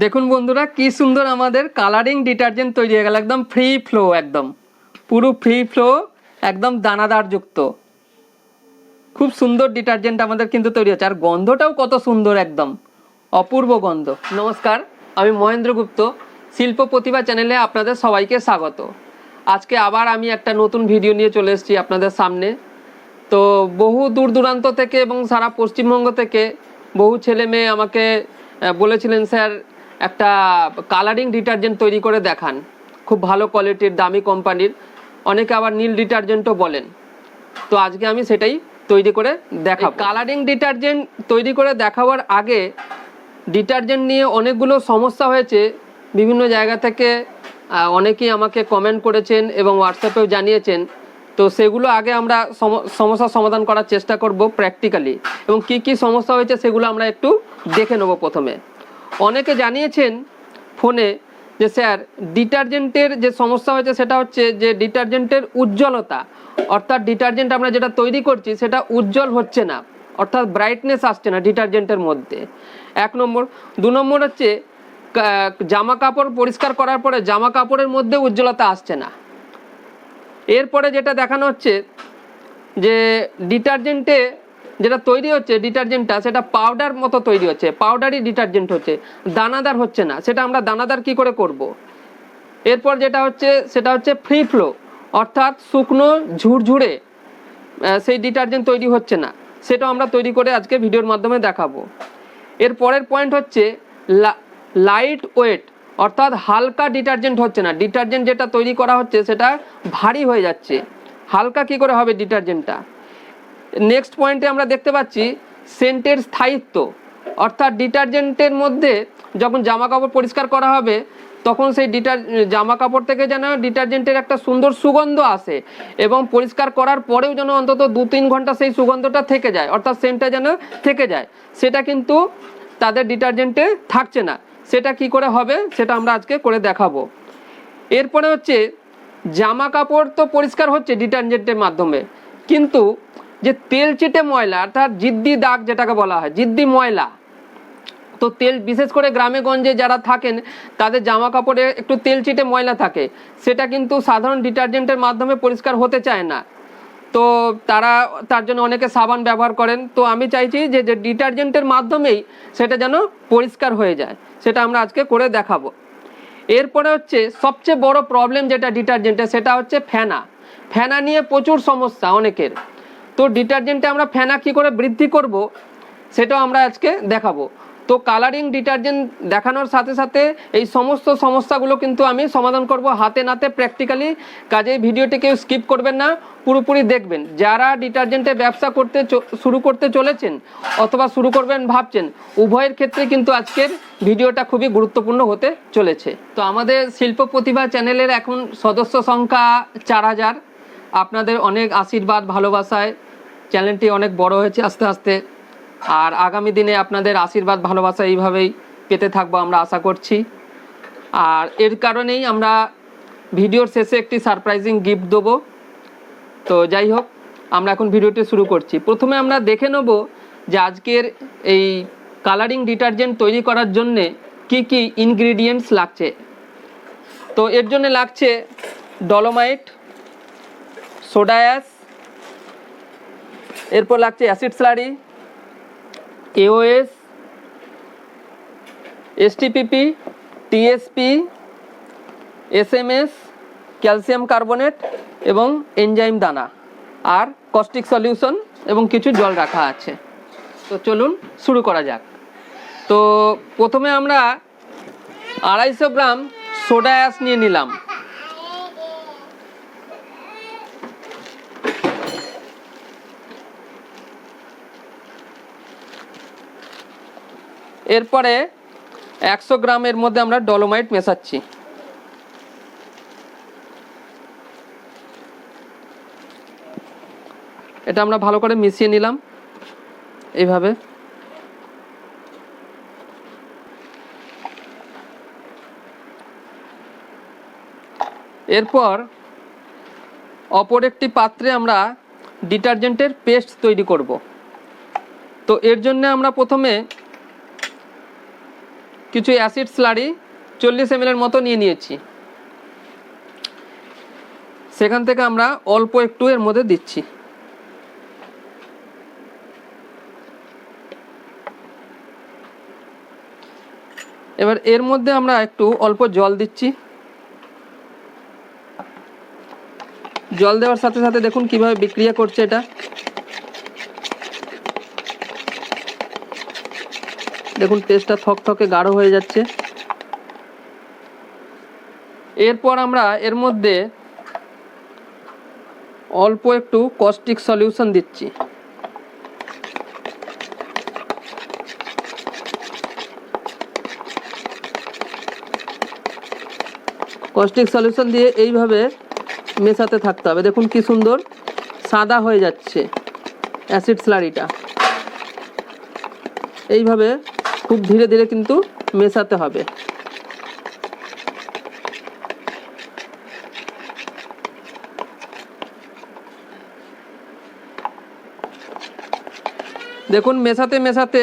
দেখুন বন্ধুরা কি সুন্দর আমাদের কালারিং ডিটারজেন্ট তৈরি হয়ে গেল, একদম ফ্রি ফ্লো, একদম পুরো ফ্রি ফ্লো, একদম দানাদার যুক্ত। খুব সুন্দর ডিটারজেন্ট আমাদের কিন্তু তৈরি হচ্ছে, আর গন্ধটাও কত সুন্দর, একদম অপূর্ব গন্ধ। নমস্কার, আমি মহেন্দ্র গুপ্ত, শিল্প প্রতিভা চ্যানেলে আপনাদের সবাইকে স্বাগত। আজকে আবার আমি একটা নতুন ভিডিও নিয়ে চলে এসেছি আপনাদের সামনে। তো বহু দূর দূরান্ত থেকে এবং সারা পশ্চিমবঙ্গ থেকে বহু ছেলে মেয়ে আমাকে বলেছিলেন, স্যার একটা কালারিং ডিটারজেন্ট তৈরি করে দেখান, খুব ভালো কোয়ালিটির দামি কোম্পানির। অনেকে আবার নীল ডিটারজেন্টও বলেন। তো আজকে আমি সেটাই তৈরি করে দেখাবো। কালারিং ডিটারজেন্ট তৈরি করে দেখাবার আগে ডিটারজেন্ট নিয়ে অনেকগুলো সমস্যা হয়েছে বিভিন্ন জায়গা থেকে, অনেকেই আমাকে কমেন্ট করেছেন এবং হোয়াটসঅ্যাপেও জানিয়েছেন। তো সেগুলো আগে আমরা সমস্যার সমাধান করার চেষ্টা করব প্র্যাকটিক্যালি, এবং কি কি সমস্যা হয়েছে সেগুলো আমরা একটু দেখে নেব। প্রথমে অনেকে জানিয়েছেন ফোনে যে স্যার ডিটারজেন্টের যে সমস্যা হয়েছে সেটা হচ্ছে যে ডিটারজেন্টের উজ্জ্বলতা, অর্থাৎ ডিটারজেন্ট আমরা যেটা তৈরি করছি সেটা উজ্জ্বল হচ্ছে না, অর্থাৎ ব্রাইটনেস আসছে না ডিটারজেন্টের মধ্যে, এক নম্বর। দু নম্বর হচ্ছে জামা কাপড় পরিষ্কার করার পরে জামা কাপড়ের মধ্যে উজ্জ্বলতা আসছে না। এরপরে যেটা দেখানো হচ্ছে যে ডিটারজেন্টে যেটা তৈরি হচ্ছে ডিটারজেন্টটা সেটা পাউডার মতো তৈরি হচ্ছে, পাউডারি ডিটারজেন্ট হচ্ছে, দানাদার হচ্ছে না। সেটা আমরা দানাদার কি করে করব। এরপর যেটা হচ্ছে সেটা হচ্ছে ফ্রি ফ্লো, অর্থাৎ শুকনো ঝুরঝুরে সেই ডিটারজেন্ট তৈরি হচ্ছে না। সেটাও আমরা তৈরি করে আজকে ভিডিওর মাধ্যমে দেখাবো। এর পরের পয়েন্ট হচ্ছে লাইট ওয়েট, অর্থাৎ হালকা ডিটারজেন্ট হচ্ছে না। ডিটারজেন্ট যেটা তৈরি করা হচ্ছে সেটা ভারী হয়ে যাচ্ছে, হালকা কি করে হবে ডিটারজেন্টটা। নেক্সট পয়েন্টে আমরা দেখতে পাচ্ছি সেন্টের স্থায়িত্ব, অর্থাৎ ডিটারজেন্টের মধ্যে যখন জামা কাপড় পরিষ্কার করা হবে তখন সেই জামা কাপড় থেকে যেন ডিটারজেন্টের একটা সুন্দর সুগন্ধ আসে, এবং পরিষ্কার করার পরেও যেন অন্তত 2-3 ঘন্টা সেই সুগন্ধটা থেকে যায়, অর্থাৎ সেন্টটা যেন থেকে যায়। সেটা কিন্তু তাদের ডিটারজেন্টে থাকছে না। সেটা কি করে হবে সেটা আমরা আজকে করে দেখাবো। এরপরে হচ্ছে জামা কাপড় তো পরিষ্কার হচ্ছে ডিটারজেন্টের মাধ্যমে, কিন্তু যে তেল চিটে ময়লা, অর্থাৎ জিদ্দি দাগ যেটাকে বলা হয়, জিদ্দি ময়লা, তো তেল বিশেষ করে গ্রামে গঞ্জে যারা থাকেন তাদের জামা কাপড়ে একটু তেল চিটে ময়লা থাকে, সেটা কিন্তু সাধারণ ডিটারজেন্টের মাধ্যমে পরিষ্কার হতে চায় না। তো তার জন্য অনেকে সাবান ব্যবহার করেন। তো আমি চাইছি যে ডিটারজেন্টের মাধ্যমেই সেটা যেন পরিষ্কার হয়ে যায়, সেটা আমরা আজকে করে দেখাবো। এরপরে হচ্ছে সবচেয়ে বড় প্রবলেম যেটা ডিটারজেন্টের, সেটা হচ্ছে ফেনা। ফেনা নিয়ে প্রচুর সমস্যা অনেকের। তো ডিটারজেন্টে আমরা ফেনা কী করে বৃদ্ধি করব সেটাও আমরা আজকে দেখাবো। তো কালারিং ডিটারজেন্ট দেখানোর সাথে সাথে এই সমস্ত সমস্যাগুলো কিন্তু আমি সমাধান করব হাতে নাতে প্র্যাকটিক্যালি। কাজেই ভিডিওটি কেউ স্কিপ করবেন না, পুরোপুরি দেখবেন। যারা ডিটারজেন্টে ব্যবসা শুরু করতে চলেছেন অথবা শুরু করবেন ভাবছেন, উভয়ের ক্ষেত্রে কিন্তু আজকের ভিডিওটা খুবই গুরুত্বপূর্ণ হতে চলেছে। তো আমাদের শিল্প প্রতিভা চ্যানেলের এখন সদস্য সংখ্যা 4000। আপনাদের অনেক আশীর্বাদ ভালোবাসায় চ্যানেলটি অনেক বড় হয়েছে আস্তে আস্তে, আর আগামী দিনে আপনাদের আশীর্বাদ ভালোবাসা এইভাবেই পেতে থাকবো আমরা আশা করছি। আর এর কারণেই আমরা ভিডিওর শেষে একটি সারপ্রাইজিং গিফট দেবো। তো যাই হোক, আমরা এখন ভিডিওটি শুরু করছি। প্রথমে আমরা দেখে নেব যে আজকের এই কালারিং ডিটারজেন্ট তৈরি করার জন্যে কি কি ইনগ্রিডিয়েন্টস লাগছে। তো এর জন্য লাগছে ডলোমাইট, সোডা অ্যাশ, এরপর লাগছে acid slurry, AOS, STPP, TSP, SMS, calcium carbonate এবং এনজাইম দানা, আর কস্টিক সলিউশন এবং কিছু জল রাখা আছে। তো চলুন শুরু করা যাক। তো প্রথমে আমরা 250 গ্রাম সোডা অ্যাশ নিয়ে নিলাম। এরপরে 100 গ্রামের মধ্যে আমরা ডলোমাইট মেশাচ্ছি। এটা আমরা ভালো করে মিশিয়ে নিলাম এইভাবে। এরপর অপর একটি পাত্রে আমরা ডিটারজেন্টের পেস্ট তৈরি করব। তো এর জন্য আমরা প্রথমে কিছু অ্যাসিড স্লারি 40 ml এর মতো নিয়ে নিয়েছি। সেখান থেকে আমরা অল্প একটু এর মধ্যে দিচ্ছি। এবার এর মধ্যে আমরা একটু অল্প জল দিচ্ছি। জল দেওয়ার সাথে সাথে দেখুন কিভাবে বিক্রিয়া করছে এটা। দেখুন পেস্টটা থকথকে গাঢ় হয়ে যাচ্ছে। এরপর আমরা এর মধ্যে অল্প একটু কস্টিক সলিউশন দিচ্ছি। কস্টিক সলিউশন দিয়ে এইভাবে মেশাতে থাকতে হবে। দেখুন কি সুন্দর সাদা হয়ে যাচ্ছে অ্যাসিড স্লারিটা। এইভাবে খুব ধীরে ধীরে কিন্তু মেশাতে হবে। দেখুন মেশাতে মেশাতে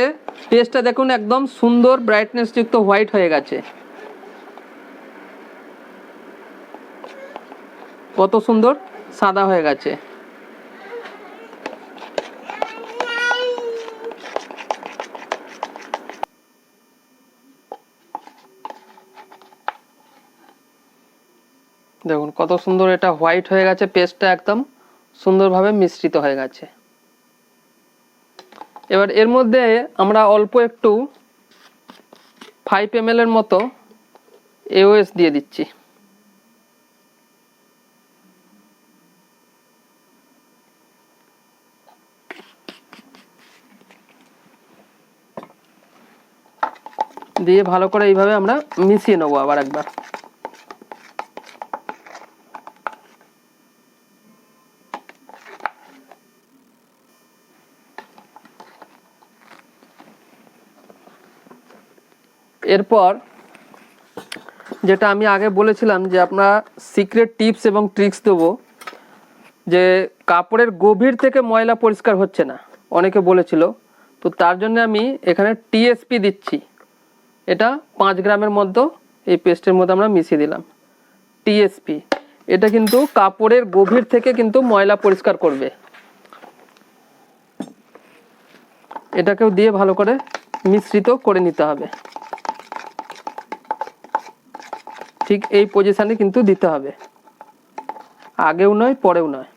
পেস্টটা দেখুন একদম সুন্দর ব্রাইটনেস যুক্ত হোয়াইট হয়ে গেছে। কত সুন্দর সাদা হয়ে গেছে। দেখুন কত সুন্দর এটা হোয়াইট হয়ে গেছে। পেস্টটা একদম সুন্দরভাবে মিশ্রিত হয়ে গেছে। এবার এর মধ্যে আমরা অল্প একটু 5 ml এর মতো AOS দিয়ে দিচ্ছি। দিয়ে ভালো করে এইভাবে আমরা মিশিয়ে নেবো আবার একবার। এরপর যেটা আমি আগে বলেছিলাম যে আমরা সিক্রেট টিপস এবং ট্রিক্স দেবো, যে কাপড়ের গভীর থেকে ময়লা পরিষ্কার হচ্ছে না অনেকে বলেছিল, তো তার জন্য আমি এখানে টিএসপি দিচ্ছি। এটা 5 গ্রামের মধ্যে এই পেস্টের মধ্যে আমরা মিশিয়ে দিলাম টিএসপি। এটা কিন্তু কাপড়ের গভীর থেকে কিন্তু ময়লা পরিষ্কার করবে। এটাকেও দিয়ে ভালো করে মিশ্রিত করে নিতে হবে। ঠিক এই পজিশনে কিন্তু দিতে হবে, আগেও নয় পরেও নয়।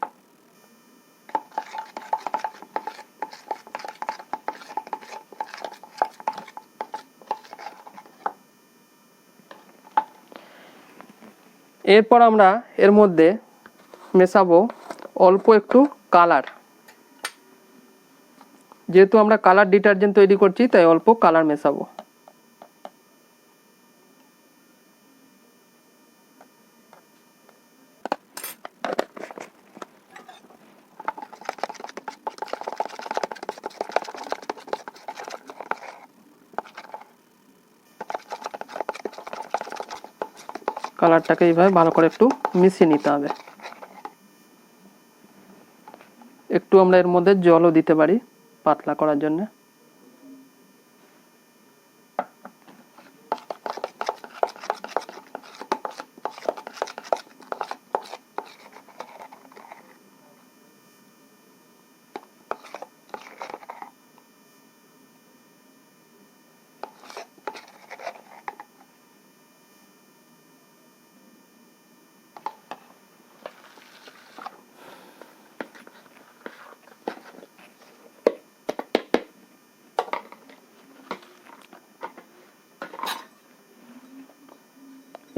এরপর আমরা এর মধ্যে মেশাবো অল্প একটু কালার। যেহেতু আমরা কালার ডিটারজেন্ট তৈরি করছি তাই অল্প কালার মেশাবো। কালারটাকে এইভাবে ভালো করে একটু মিশিয়ে নিতে হবে। একটু আমরা এর মধ্যে জলও দিতে পারি পাতলা করার জন্য।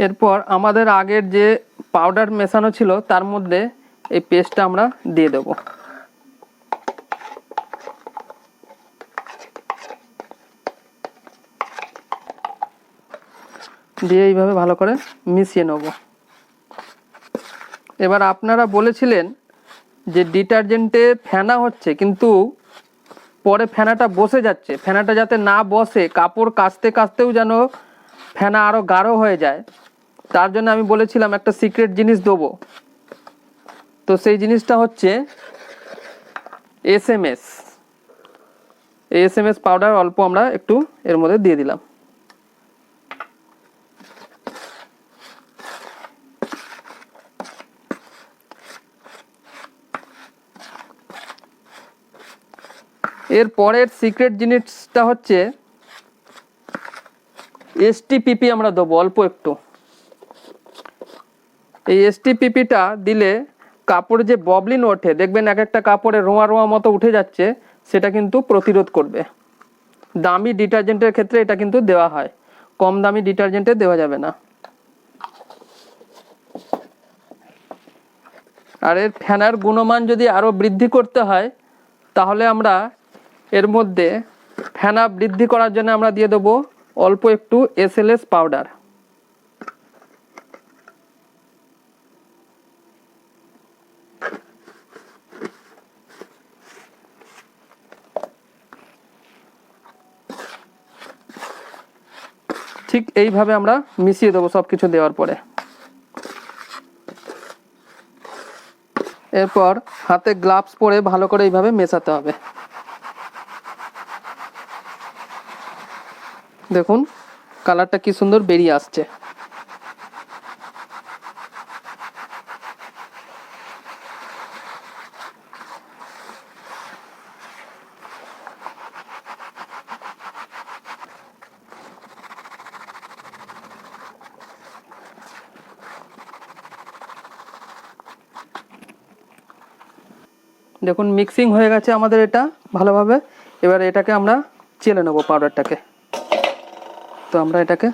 এরপর আমাদের আগের যে পাউডার মেশানো ছিল তার মধ্যে এই পেস্টটা আমরা দিয়ে দেব। দিয়ে এইভাবে ভালো করে মিশিয়ে নেব। এবার আপনারা বলেছিলেন যে ডিটারজেন্টে ফেনা হচ্ছে, কিন্তু পরে ফেনাটা বসে যাচ্ছে। ফেনাটা যাতে না বসে, কাপড় কাচতে কাচতেও যেন ফেনা আরও গাঢ় হয়ে যায়, তার জন্য আমি বলেছিলাম একটা সিক্রেট জিনিস দেবো। তো সেই জিনিসটা হচ্ছে এসএমএস। এসএমএস পাউডার অল্প আমরা একটু এর মধ্যে দিয়ে দিলাম। এর পরের সিক্রেট জিনিসটা হচ্ছে এসটিপিপি আমরা দেবো অল্প একটু। এই এসটিপিপিটা দিলে কাপড়ে যে ববলিন ওঠে, দেখবেন এক একটা কাপড়ে রোঁয়া রোঁয়া মতো উঠে যাচ্ছে, সেটা কিন্তু প্রতিরোধ করবে। দামি ডিটারজেন্টের ক্ষেত্রে এটা কিন্তু দেওয়া হয়, কম দামি ডিটারজেন্টে দেওয়া যাবে না। আর এর ফেনার গুণমান যদি আরও বৃদ্ধি করতে হয়, তাহলে আমরা এর মধ্যে ফেনা বৃদ্ধি করার জন্য আমরা দিয়ে দেবো অল্প একটু এসএলএস পাউডার। ঠিক এইভাবে আমরা মিশিয়ে দেবো সব কিছু দেওয়ার পরে। এরপর হাতে গ্লাভস পরে ভালো করে এইভাবে মেশাতে হবে। দেখুন কালারটা কি সুন্দর বেরিয়ে আসছে। দেখুন মিক্সিং হয়ে গেছে আমাদের এটা ভালোভাবে। এবার এটাকে আমরা চেলে নেব পাউডারটাকে। তো আমরা এটাকে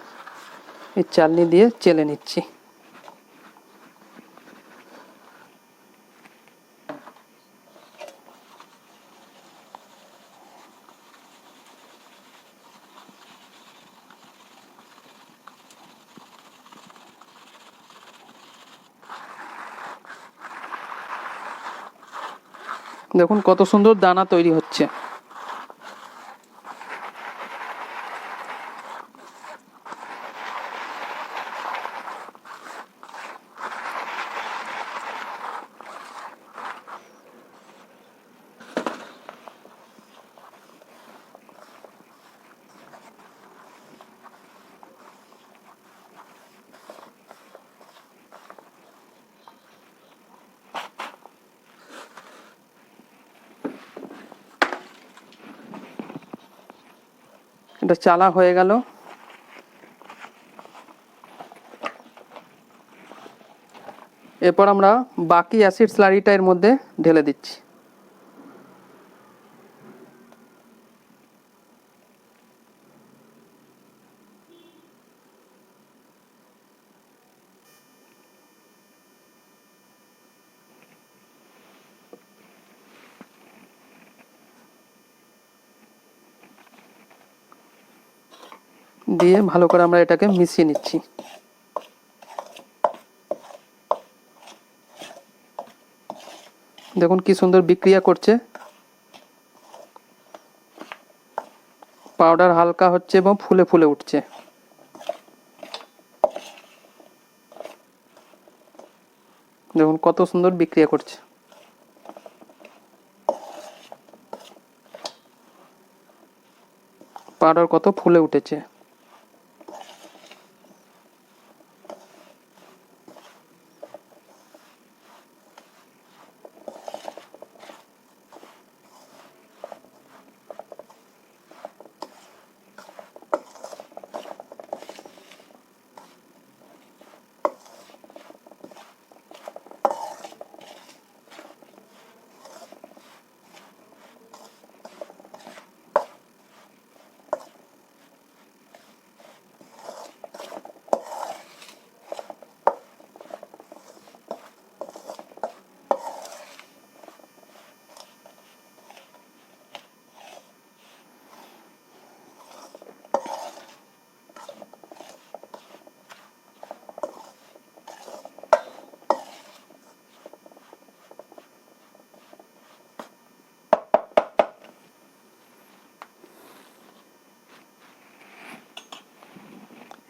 এই চালনি দিয়ে চেলে নিচ্ছি। দেখুন কত সুন্দর দানা তৈরি হচ্ছে। এটা চালা হয়ে গেল। এরপর আমরা বাকি অ্যাসিড স্লারিটা এর মধ্যে ঢেলে দিচ্ছি। দিয়ে ভালো করে আমরা এটাকে মিশিয়ে নিচ্ছি। দেখুন কি সুন্দর বিক্রিয়া করছে। পাউডার হালকা হচ্ছে এবং ফুলে ফুলে উঠছে। দেখুন কত সুন্দর বিক্রিয়া করছে। পাউডার কত ফুলে উঠেছে।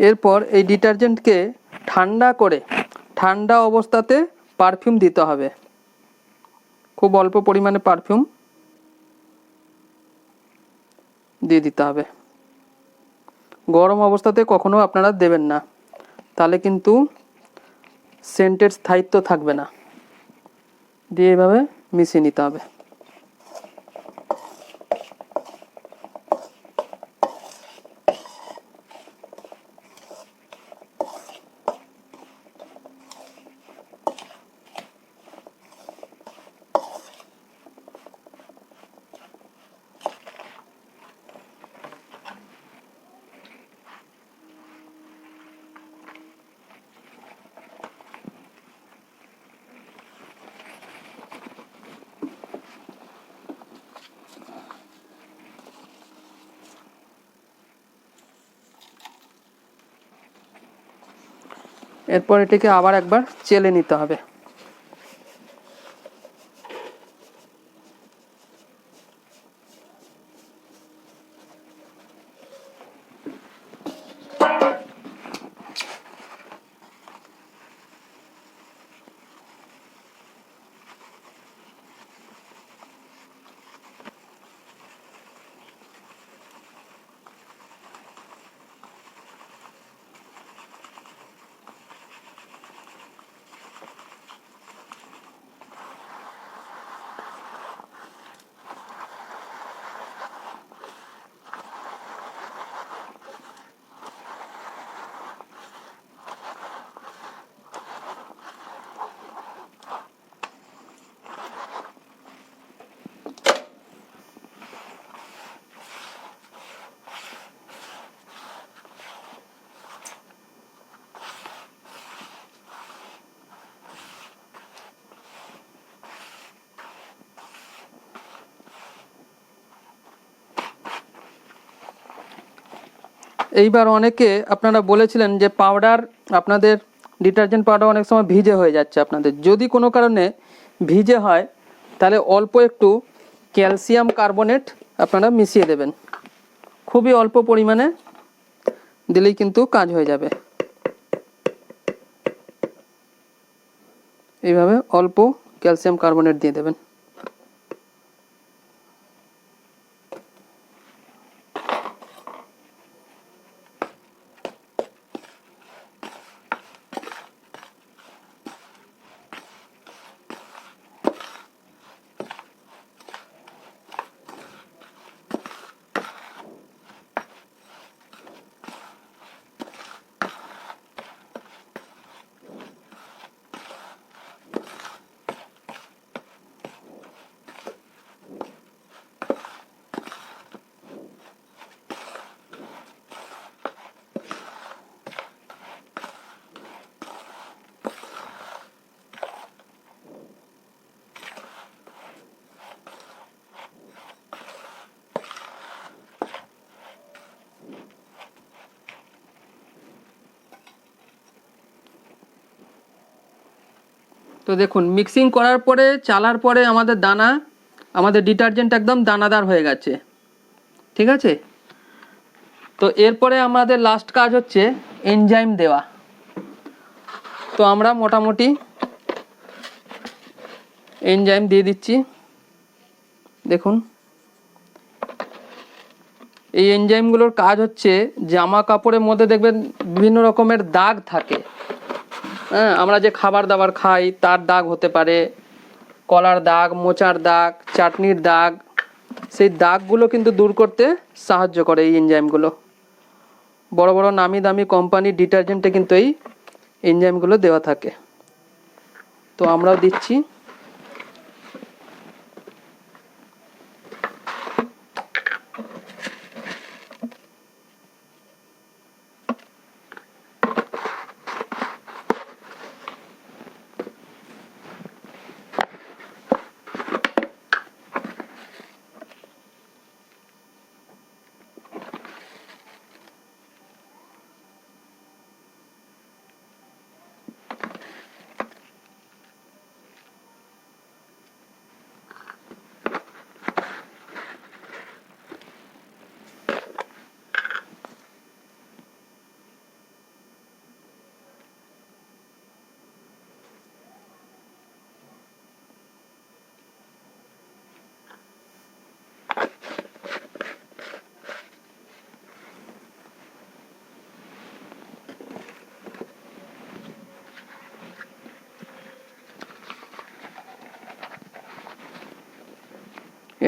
এরপর এই ডিটারজেন্টকে ঠান্ডা অবস্থাতে পারফিউম দিতে হবে। খুব অল্প পরিমাণে পারফিউম দিয়ে দিতে হবে। গরম অবস্থাতে কখনো আপনারা দেবেন না, তাহলে কিন্তু সেন্টের স্থায়িত্ব থাকবে না। দিয়ে এভাবে মিশিয়ে নিতে হবে। এরপর এটিকে আবার একবার চেলে নিতে হবে। এইবার অনেকে আপনারা বলেছিলেন যে পাউডার, আপনাদের ডিটারজেন্ট পাউডার অনেক সময় ভিজে হয়ে যাচ্ছে আপনাদের। যদি কোনো কারণে ভিজে হয় তাহলে অল্প একটু ক্যালসিয়াম কার্বনেট আপনারা মিশিয়ে দেবেন, খুবই অল্প পরিমাণে দিলেই কিন্তু কাজ হয়ে যাবে। এইভাবে অল্প ক্যালসিয়াম কার্বনেট দিয়ে দেবেন। তো দেখুন মিক্সিং করার পরে চালার পরে আমাদের ডিটারজেন্ট একদম দানাদার হয়ে গেছে, ঠিক আছে। তো এরপরে আমাদের লাস্ট কাজ হচ্ছে এনজাইম দেওয়া। তো আমরা মোটামুটি এনজাইম দিয়ে দিচ্ছি। দেখুন এই এনজাইমগুলোর কাজ হচ্ছে, জামা কাপড়ের মধ্যে দেখবেন বিভিন্ন রকমের দাগ থাকে, হ্যাঁ, আমরা যে খাবার দাবার খাই তার দাগ হতে পারে, কলার দাগ, মোচার দাগ, চাটনির দাগ, সেই দাগগুলো কিন্তু দূর করতে সাহায্য করে এই এনজাইমগুলো। বড় বড় নামি দামি কোম্পানির ডিটারজেন্টে কিন্তু এই এনজাইমগুলো দেওয়া থাকে। তো আমরাও দিচ্ছি।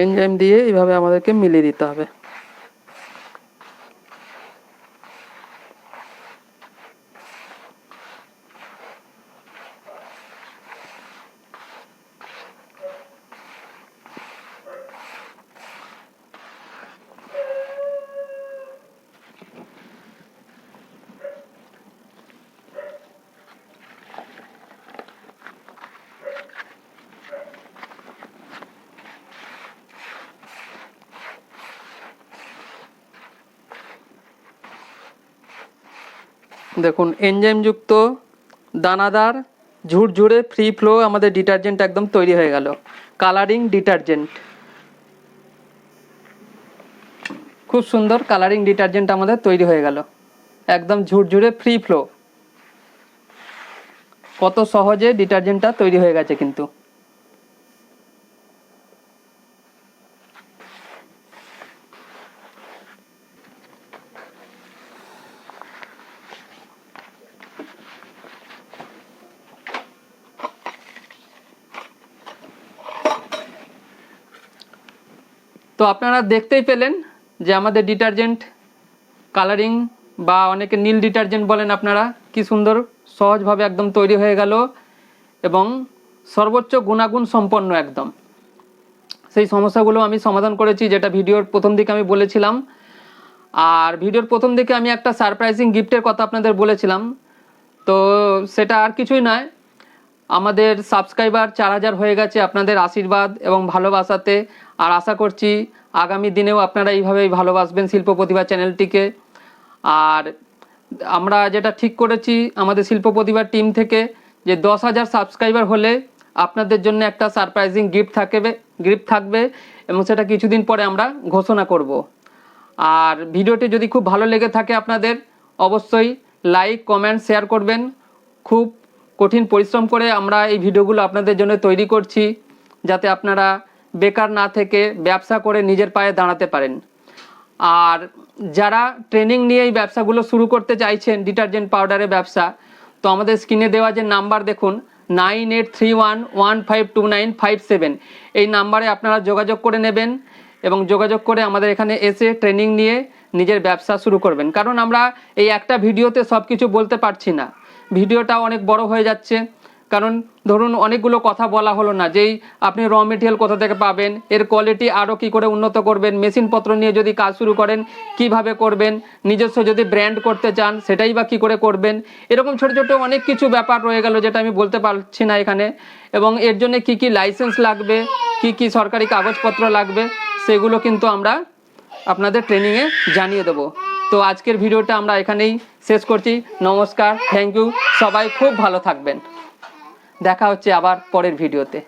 এনজাইম দিয়ে এইভাবে আমাদেরকে মিলিয়ে দিতে হবে। দেখুন এনজাইমযুক্ত দানাদার ঝুরঝুরে ফ্রি ফ্লো আমাদের ডিটারজেন্ট একদম তৈরি হয়ে গেল। কালারিং ডিটারজেন্ট, খুব সুন্দর কালারিং ডিটারজেন্ট আমাদের তৈরি হয়ে গেল, একদম ঝুরঝুরে ফ্রি ফ্লো। কত সহজে ডিটারজেন্টটা তৈরি হয়ে গেছে কিন্তু। তো আপনারা দেখতেই পেলেন যে আমাদের ডিটারজেন্ট কালারিং বা অনেকে নীল ডিটারজেন্ট বলেন আপনারা, কি সুন্দর সহজভাবে একদম তৈরি হয়ে গেল এবং সর্বোচ্চ গুণাগুণ সম্পন্ন একদম। সেই সমস্যাগুলো আমি সমাধান করেছি, যেটা ভিডিওর প্রথম দিকে আমি বলেছিলাম। আর ভিডিওর প্রথম দিকে আমি একটা সারপ্রাইজিং গিফটের কথা আপনাদের বলেছিলাম, তো সেটা আর কিছুই নয়, আমাদের সাবস্ক্রাইবার 4000 হয়ে গেছে আপনাদের আশীর্বাদ এবং ভালোবাসাতে। আর আশা করছি আগামী দিনেও আপনারা এইভাবেই ভালোবাসবেন শিল্প প্রতিভা চ্যানেলটিকে। আর আমরা যেটা ঠিক করেছি আমাদের শিল্প প্রতিভার টিম থেকে, যে 10,000 সাবস্ক্রাইবার হলে আপনাদের জন্য একটা সারপ্রাইজিং গিফট থাকবে এবং সেটা কিছুদিন পরে আমরা ঘোষণা করব। আর ভিডিওটি যদি খুব ভালো লেগে থাকে আপনাদের, অবশ্যই লাইক কমেন্ট শেয়ার করবেন। খুব কঠিন পরিশ্রম করে আমরা এই ভিডিওগুলো আপনাদের জন্য তৈরি করছি, যাতে আপনারা বেকার না থেকে ব্যবসা করে নিজের পায়ে দাঁড়াতে পারেন। আর যারা ট্রেনিং নিয়ে এই ব্যবসাগুলো শুরু করতে চাইছেন, ডিটারজেন্ট পাউডারের ব্যবসা, তো আমাদের স্ক্রিনে দেওয়া যে নাম্বার দেখুন 9831152957, এই নাম্বারে আপনারা যোগাযোগ করে নেবেন এবং যোগাযোগ করে আমাদের এখানে এসে ট্রেনিং নিয়ে নিজের ব্যবসা শুরু করবেন। কারণ আমরা এই একটা ভিডিওতে সব কিছু বলতে পারছি না, ভিডিওটা অনেক বড় হয়ে যাচ্ছে। কারণ ধরুন অনেকগুলো কথা বলা হলো না, যেই আপনি র মেটেরিয়াল কোথা থেকে পাবেন, এর কোয়ালিটি আরও কী করে উন্নত করবেন, মেশিনপত্র নিয়ে যদি কাজ শুরু করেন কিভাবে করবেন, নিজস্ব যদি ব্র্যান্ড করতে চান সেটাই বা কী করে করবেন, এরকম ছোট ছোট অনেক কিছু ব্যাপার রয়ে গেল যেটা আমি বলতে পারছি না এখানে। এবং এর জন্য কি কি লাইসেন্স লাগবে, কি কি সরকারি কাগজপত্র লাগবে, সেগুলো কিন্তু আমরা আপনাদের ট্রেনিংয়ে জানিয়ে দেবো। তো আজকের ভিডিওটা আমরা এখানেই শেষ করছি। নমস্কার, থ্যাংক ইউ, সবাই খুব ভালো থাকবেন। দেখা হচ্ছে আবার পরের ভিডিওতে।